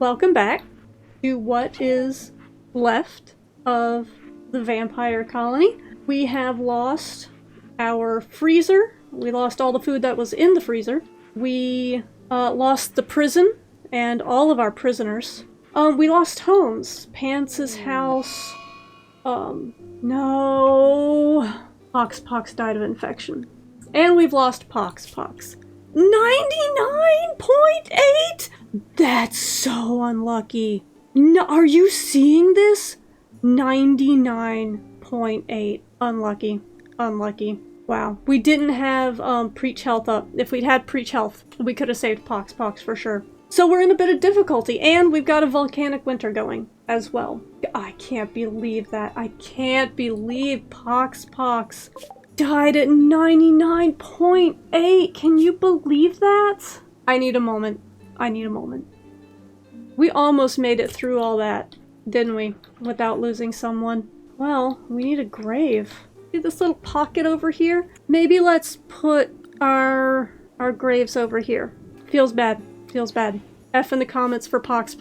Welcome back to what is left of the vampire colony. We have lost our freezer. We lost all the food that was in the freezer. We lost the prison and all of our prisoners. We lost homes. Pants' house. No. Pox died of infection. And we've lost Pox. 99.8? That's so unlucky. No, are you seeing this? 99.8. Unlucky. Wow. We didn't have Preach Health up. If we'd had Preach Health, we could have saved Pox for sure. So we're in a bit of difficulty, and we've got a volcanic winter going as well. I can't believe that. I can't believe Pox died at 99.8. Can you believe that? I need a moment. We almost made it through all that, didn't we? Without losing someone. Well, we need a grave. See this little pocket over here? Maybe let's put our graves over here. Feels bad. F in the comments for Pox.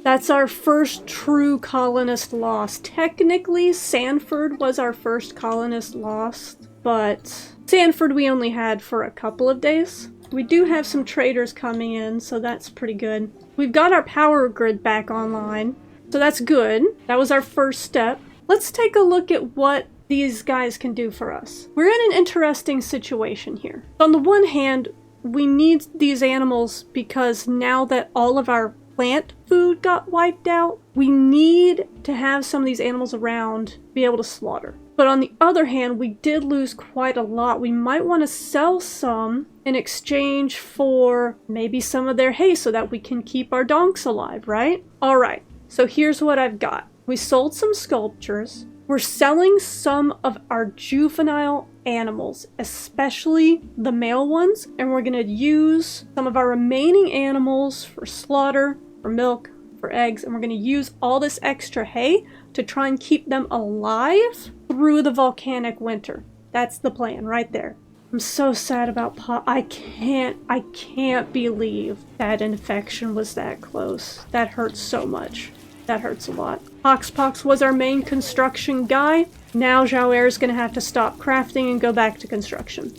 That's our first true colonist loss. Technically, Sanford was our first colonist lost, but Sanford we only had for a couple of days. We do have some traders coming in, so that's pretty good. We've got our power grid back online, so that's good. That was our first step. Let's take a look at what these guys can do for us. We're in an interesting situation here. On the one hand, we need these animals because now that all of our plant food got wiped out, we need to have some of these animals around to be able to slaughter. But on the other hand, we did lose quite a lot. We might want to sell some in exchange for maybe some of their hay so that we can keep our donks alive, right? Alright, so here's what I've got. We sold some sculptures. We're selling some of our juvenile animals, especially the male ones, and we're going to use some of our remaining animals for slaughter, for milk, for eggs, and we're going to use all this extra hay to try and keep them alive through the volcanic winter. That's the plan right there. I'm so sad about I can't believe that infection was that close. That hurts so much. That hurts a lot. Pox was our main construction guy. Now Jouer's gonna have to stop crafting and go back to construction.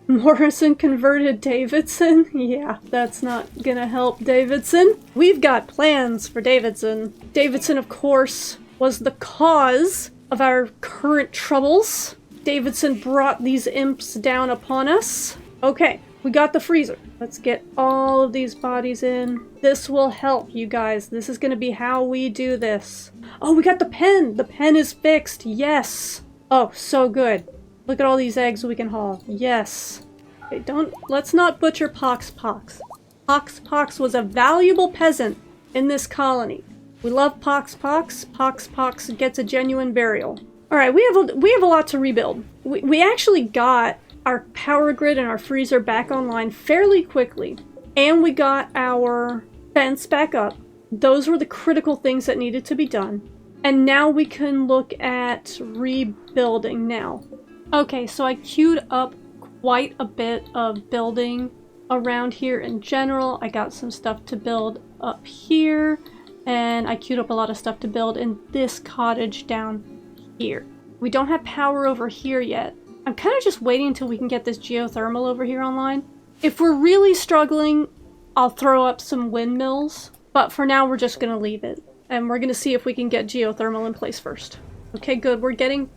Morrison converted Davidson? Yeah, that's not gonna help Davidson. We've got plans for Davidson. Davidson, of course, was the cause of our current troubles. Davidson brought these imps down upon us. Okay, we got the freezer. Let's get all of these bodies in. This will help, you guys. This is gonna be how we do this. Oh, we got the pen! The pen is fixed, yes! Oh, so good. Look at all these eggs we can haul. Yes. Okay, let's not butcher Pox. Pox was a valuable peasant in this colony. We love Pox. Pox gets a genuine burial. Alright, we have a lot to rebuild. We actually got our power grid and our freezer back online fairly quickly. And we got our fence back up. Those were the critical things that needed to be done. And now we can look at rebuilding now. Okay, so I queued up quite a bit of building around here in general. I got some stuff to build up here. And I queued up a lot of stuff to build in this cottage down here. We don't have power over here yet. I'm kind of just waiting until we can get this geothermal over here online. If we're really struggling, I'll throw up some windmills. But for now, we're just going to leave it. And we're going to see if we can get geothermal in place first. Okay, good. We're getting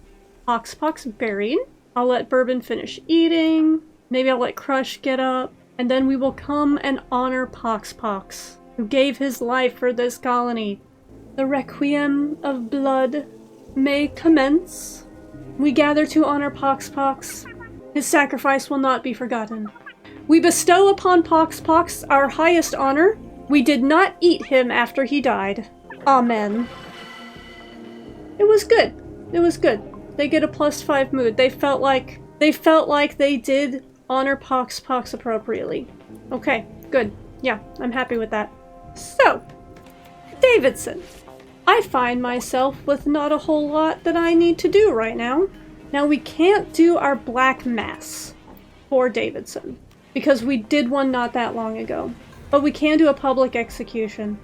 Pox buried. I'll let Bourbon finish eating. Maybe I'll let Crush get up. And then we will come and honor Pox, who gave his life for this colony. The Requiem of Blood may commence. We gather to honor Pox. His sacrifice will not be forgotten. We bestow upon Pox our highest honor. We did not eat him after he died. Amen. It was good. They get a +5 mood. They felt like they did honor Pox appropriately. Okay, good. Yeah, I'm happy with that. So, Davidson. I find myself with not a whole lot that I need to do right now. Now we can't do our Black Mass for Davidson because we did one not that long ago. But we can do a public execution.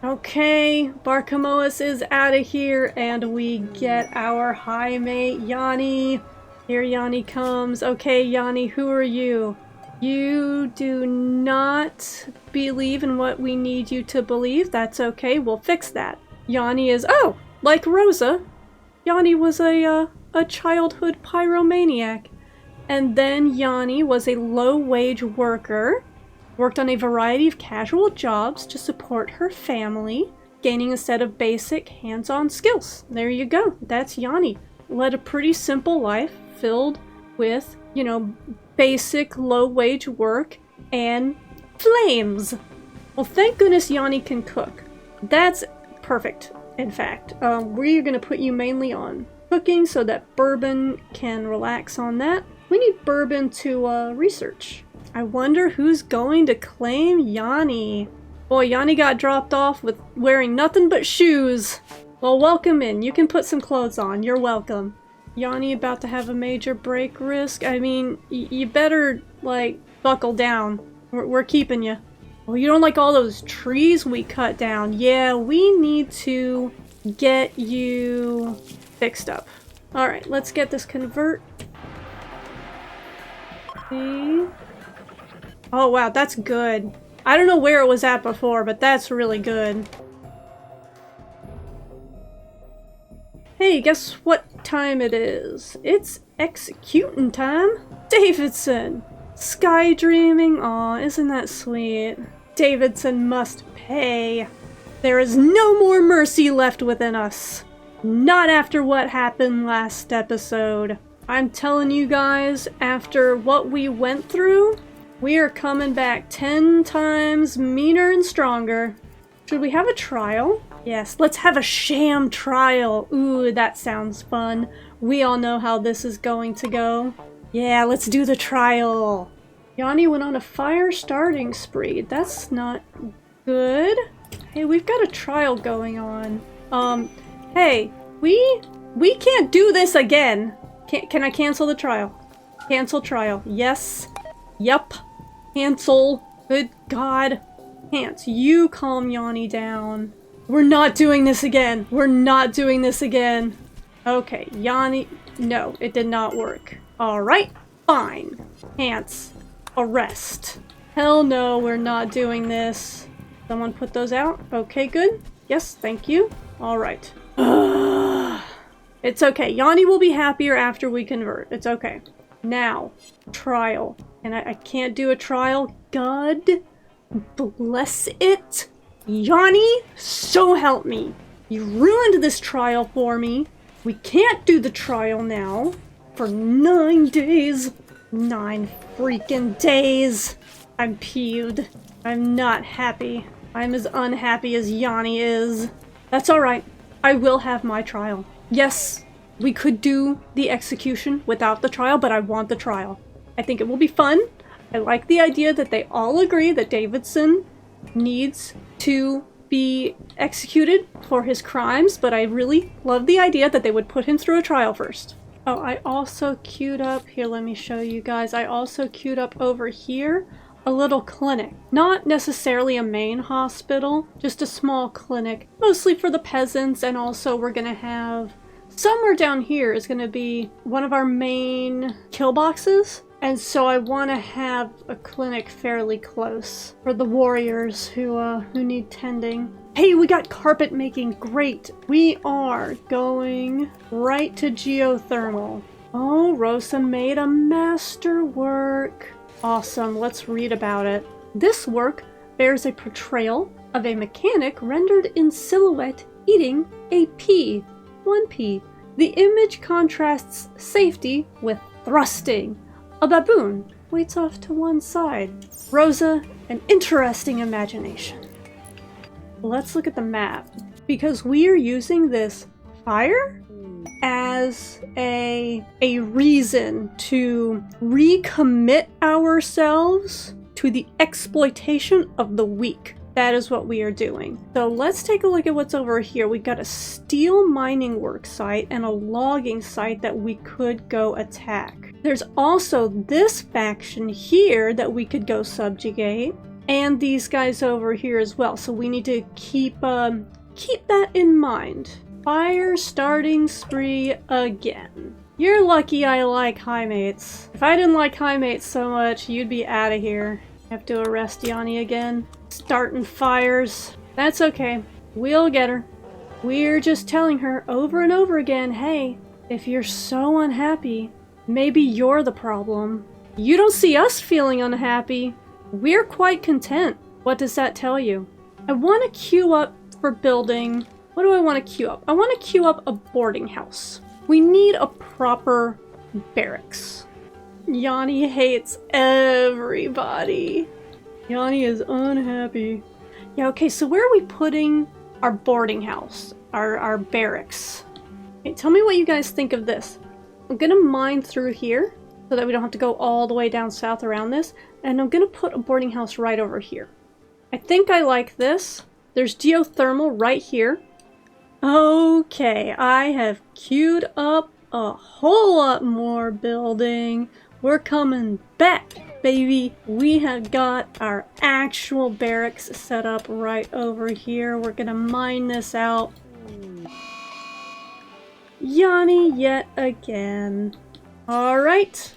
Okay, Barkamoas is out of here, and we get our high mate, Yanni. Here Yanni comes. Okay, Yanni, who are you? You do not believe in what we need you to believe. That's okay, we'll fix that. Yanni is, oh, like Rosa, Yanni was a childhood pyromaniac. And then Yanni was a low-wage worker, worked on a variety of casual jobs to support her family, gaining a set of basic hands-on skills. There you go, that's Yanni. Led a pretty simple life filled with, you know, basic low-wage work and flames. Well, thank goodness Yanni can cook. That's perfect, in fact. We're gonna put you mainly on cooking so that Bourbon can relax on that. We need Bourbon to research. I wonder who's going to claim Yanni. Boy, Yanni got dropped off with wearing nothing but shoes. Well, welcome in. You can put some clothes on. You're welcome. Yanni about to have a major break risk. I mean, you better, like, buckle down. We're keeping you. Well, you don't like all those trees we cut down. Yeah, we need to get you fixed up. Alright, let's get this convert. Okay. Oh wow, that's good. I don't know where it was at before, but that's really good. Hey, guess what time it is? It's executing time. Davidson! Sky dreaming? Aw, isn't that sweet? Davidson must pay. There is no more mercy left within us. Not after what happened last episode. I'm telling you guys, after what we went through, we are coming back 10 times meaner and stronger. Should we have a trial? Yes, let's have a sham trial. Ooh, that sounds fun. We all know how this is going to go. Yeah, let's do the trial. Yanni went on a fire starting spree. That's not good. Hey, we've got a trial going on. Hey, we can't do this again. Can I cancel the trial? Cancel trial. Yes. Yep. Cancel. Good God. Can't. You calm Yanni down. We're not doing this again. We're not doing this again. Okay, Yanni. No, it did not work. Alright, fine. Pants. Arrest. Hell no, we're not doing this. Someone put those out? Okay, good. Yes, thank you. Alright. It's okay. Yanni will be happier after we convert. It's okay. Now, trial. And I can't do a trial. God bless it. Yanni, so help me. You ruined this trial for me. We can't do the trial now. For 9 days. 9 freaking days. I'm peeved. I'm not happy. I'm as unhappy as Yanni is. That's alright. I will have my trial. Yes, we could do the execution without the trial, but I want the trial. I think it will be fun. I like the idea that they all agree that Davidson needs to be executed for his crimes, but I really love the idea that they would put him through a trial first. Oh, I also queued up, here, let me show you guys. I also queued up over here a little clinic. Not necessarily a main hospital, just a small clinic, mostly for the peasants, and also we're gonna have somewhere down here is gonna be one of our main kill boxes. And so I want to have a clinic fairly close for the warriors who need tending. Hey, we got carpet making, great. We are going right to geothermal. Oh, Rosa made a masterwork. Awesome, let's read about it. This work bears a portrayal of a mechanic rendered in silhouette eating a pea. 1 pea. The image contrasts safety with thrusting. A baboon waits off to one side. Rosa, an interesting imagination. Let's look at the map. Because we are using this fire as a reason to recommit ourselves to the exploitation of the weak. That is what we are doing. So let's take a look at what's over here. We've got a steel mining work site and a logging site that we could go attack. There's also this faction here that we could go subjugate. and these guys over here as well. So we need to keep that in mind. Fire starting spree again. You're lucky I like high mates. If I didn't like high mates so much, you'd be out of here. Have to arrest Yanni again. Starting fires. That's okay. We'll get her. We're just telling her over and over again, hey, if you're so unhappy, maybe you're the problem. You don't see us feeling unhappy. We're quite content. What does that tell you? I want to queue up for building. What do I want to queue up? I want to queue up a boarding house. We need a proper barracks. Yanni hates everybody. Yanni is unhappy. Yeah, okay, so where are we putting our boarding house? Our barracks? Okay, tell me what you guys think of this. I'm gonna mine through here so that we don't have to go all the way down south around this. And I'm gonna put a boarding house right over here. I think I like this. There's geothermal right here. Okay, I have queued up a whole lot more building. We're coming back, baby. We have got our actual barracks set up right over here. We're gonna mine this out. Yanni yet again. Alright,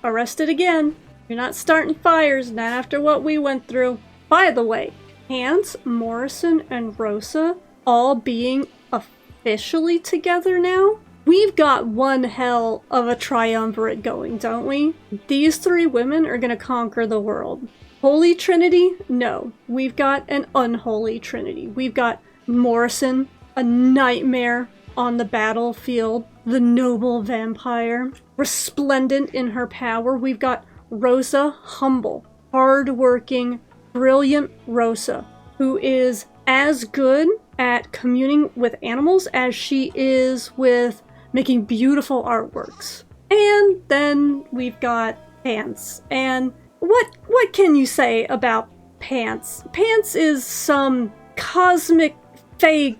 arrested again. You're not starting fires, not after what we went through. By the way, Hans, Morrison, and Rosa all being officially together now? We've got one hell of a triumvirate going, don't we? These three women are gonna conquer the world. Holy Trinity? No. We've got an unholy Trinity. We've got Morrison, a nightmare on the battlefield, the noble vampire, resplendent in her power. We've got Rosa, humble, hard-working, brilliant Rosa, who is as good at communing with animals as she is with making beautiful artworks. And then we've got Pants. And what can you say about Pants? Pants is some cosmic fae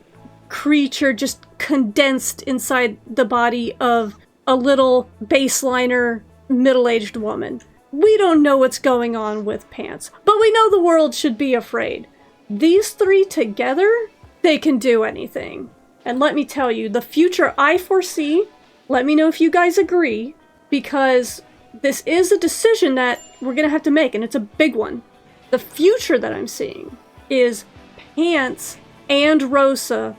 creature just condensed inside the body of a little baseliner middle-aged woman. We don't know what's going on with Pants, but we know the world should be afraid. These three together, they can do anything. And let me tell you, the future I foresee, let me know if you guys agree, because this is a decision that we're gonna have to make, and it's a big one. The future that I'm seeing is Pants and Rosa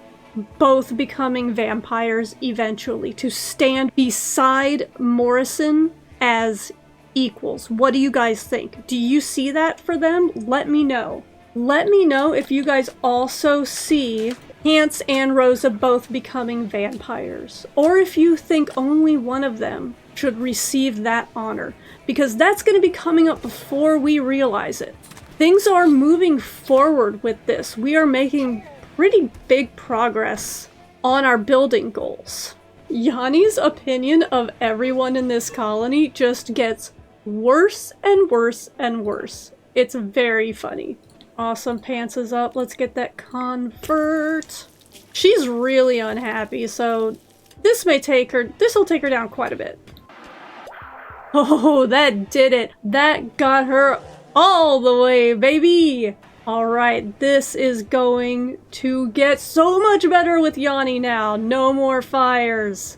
both becoming vampires eventually, to stand beside Morrison as equals. What do you guys think? Do you see that for them? Let me know. Let me know if you guys also see Hans and Rosa both becoming vampires, or if you think only one of them should receive that honor, because that's going to be coming up before we realize it. Things are moving forward with this. We are making pretty big progress on our building goals. Yanni's opinion of everyone in this colony just gets worse and worse and worse. It's very funny. Awesome, Pants is up. Let's get that convert. She's really unhappy, so this will take her down quite a bit. Oh, that did it. That got her all the way, baby. Alright, this is going to get so much better with Yanni now. No more fires.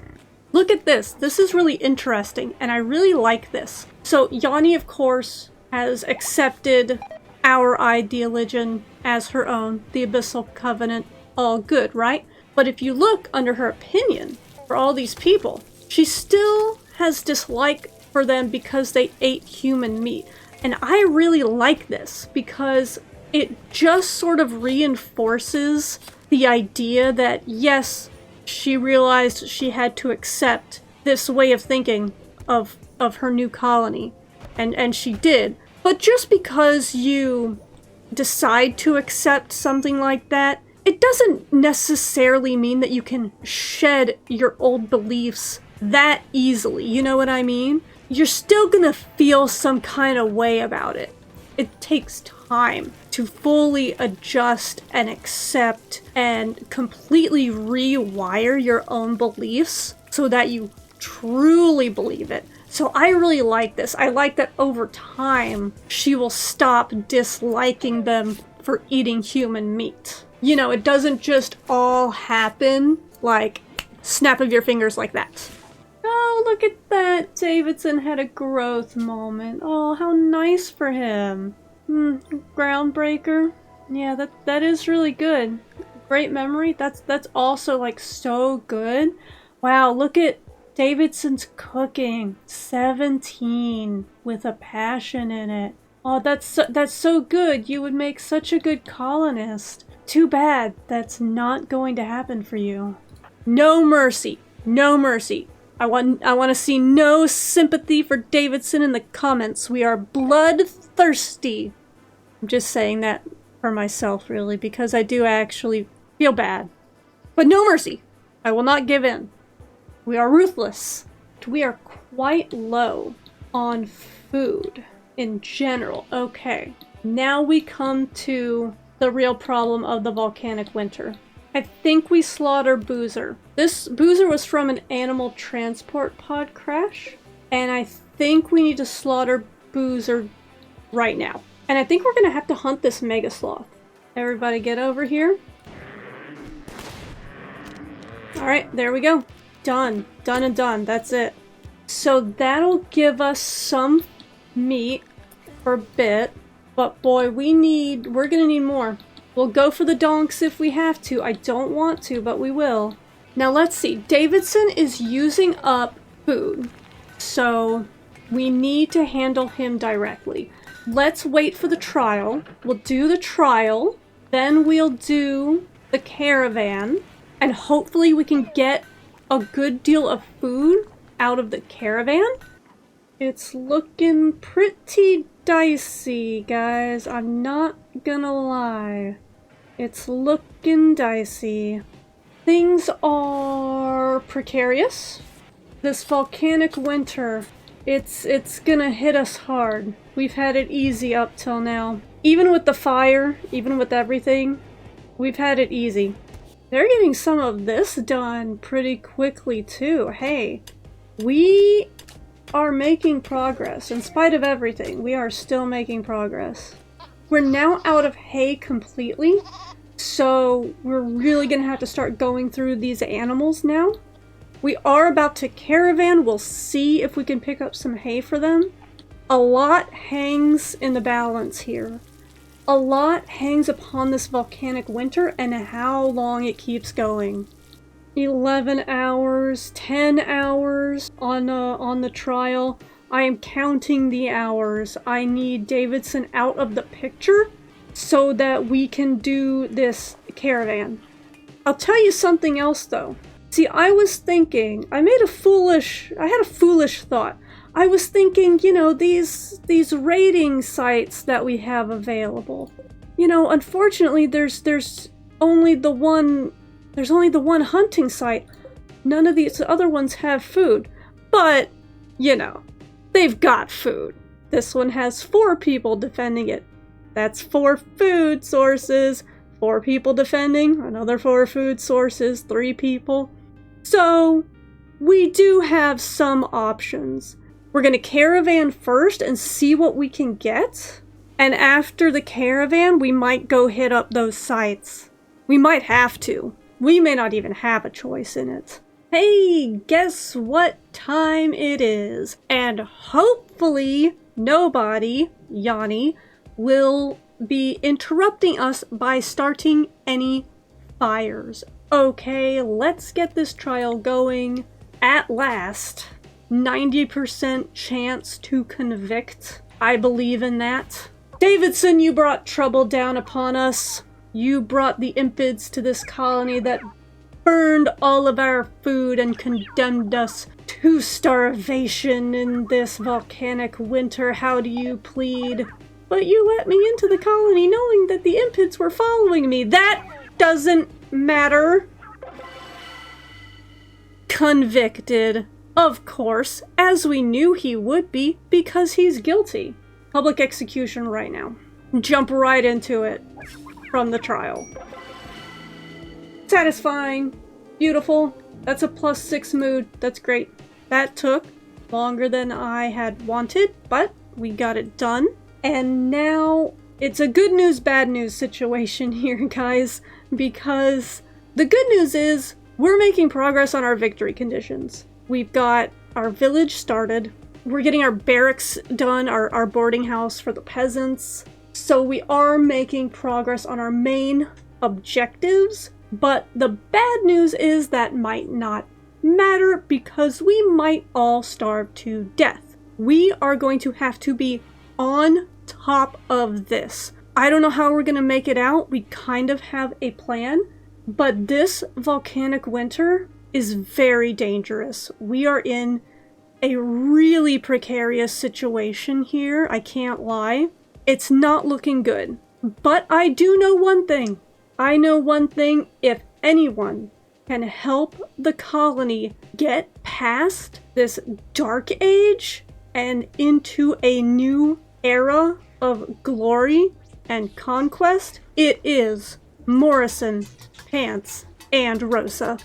Look at this. This is really interesting, and I really like this. So Yanni, of course, has accepted our ideology as her own, the Abyssal Covenant. All good, right? But if you look under her opinion for all these people, she still has dislike for them because they ate human meat. And I really like this because it just sort of reinforces the idea that, yes, she realized she had to accept this way of thinking of her new colony. And she did. But just because you decide to accept something like that, it doesn't necessarily mean that you can shed your old beliefs that easily, you know what I mean? You're still gonna feel some kind of way about it. It takes time to fully adjust and accept and completely rewire your own beliefs so that you truly believe it, So I really like this. I like that over time, she will stop disliking them for eating human meat. You know, it doesn't just all happen like snap of your fingers like that. Oh, look at that. Davidson had a growth moment. Oh, how nice for him. Groundbreaker. Yeah, that is really good. Great memory. That's also like so good. Wow, look at Davidson's cooking. 17 with a passion in it. Oh, that's so good. You would make such a good colonist. Too bad that's not going to happen for you. No mercy. No mercy. I want to see no sympathy for Davidson in the comments. We are bloodthirsty. I'm just saying that for myself, really, because I do actually feel bad. But no mercy. I will not give in. We are ruthless. We are quite low on food in general. Okay. Now we come to the real problem of the volcanic winter. I think we slaughter Boozer. This Boozer was from an animal transport pod crash, and I think we need to slaughter Boozer right now. And I think we're gonna have to hunt this mega sloth. Everybody get over here. Alright, there we go. Done. Done and done. That's it. So that'll give us some meat for a bit, but boy, we're gonna need more. We'll go for the donks if we have to. I don't want to, but we will. Now let's see. Davidson is using up food, so we need to handle him directly. Let's wait for the trial. We'll do the trial, then we'll do the caravan, and hopefully we can get a good deal of food out of the caravan. It's looking pretty dicey, guys. I'm not gonna lie. It's looking dicey. Things are precarious. This volcanic winter, it's gonna hit us hard. We've had it easy up till now. Even with the fire, even with everything, we've had it easy. They're getting some of this done pretty quickly too. Hey, we are making progress. In spite of everything, we are still making progress. We're now out of hay completely, so we're really gonna have to start going through these animals now. We are about to caravan. We'll see if we can pick up some hay for them. A lot hangs in the balance here. A lot hangs upon this volcanic winter and how long it keeps going. 11 hours, 10 hours on the trial. I am counting the hours. I need Davidson out of the picture so that we can do this caravan. I'll tell you something else though. See, I was thinking, I had a foolish thought. I was thinking, you know, these raiding sites that we have available. You know, unfortunately there's only the one hunting site. None of these other ones have food. But, you know, they've got food. This one has 4 people defending it. That's 4 food sources. 4 people defending, another 4 food sources, 3 people. So, we do have some options. We're gonna caravan first and see what we can get. And after the caravan, we might go hit up those sites. We might have to. We may not even have a choice in it. Hey, guess what time it is? And hopefully nobody, Yanni, will be interrupting us by starting any fires. Okay, let's get this trial going. At last, 90% chance to convict. I believe in that. Davidson, you brought trouble down upon us. You brought the impids to this colony that burned all of our food and condemned us to starvation in this volcanic winter. How do you plead? But you let me into the colony knowing that the impids were following me. That doesn't matter. Convicted. Of course, as we knew he would be, because he's guilty. Public execution right now. Jump right into it from the trial. Satisfying. Beautiful. That's a +6 mood. That's great. That took longer than I had wanted, but we got it done. And now it's a good news, bad news situation here, guys, because the good news is we're making progress on our victory conditions. We've got our village started. We're getting our barracks done, our boarding house for the peasants. So we are making progress on our main objectives, but the bad news is that might not matter because we might all starve to death. We are going to have to be on top of this. I don't know how we're going to make it out. We kind of have a plan, but this volcanic winter is very dangerous. We are in a really precarious situation here. I can't lie. It's not looking good. But I do know one thing. I know one thing. If anyone can help the colony get past this dark age and into a new era of glory and conquest, it is Morrison, Pants, and Rosa.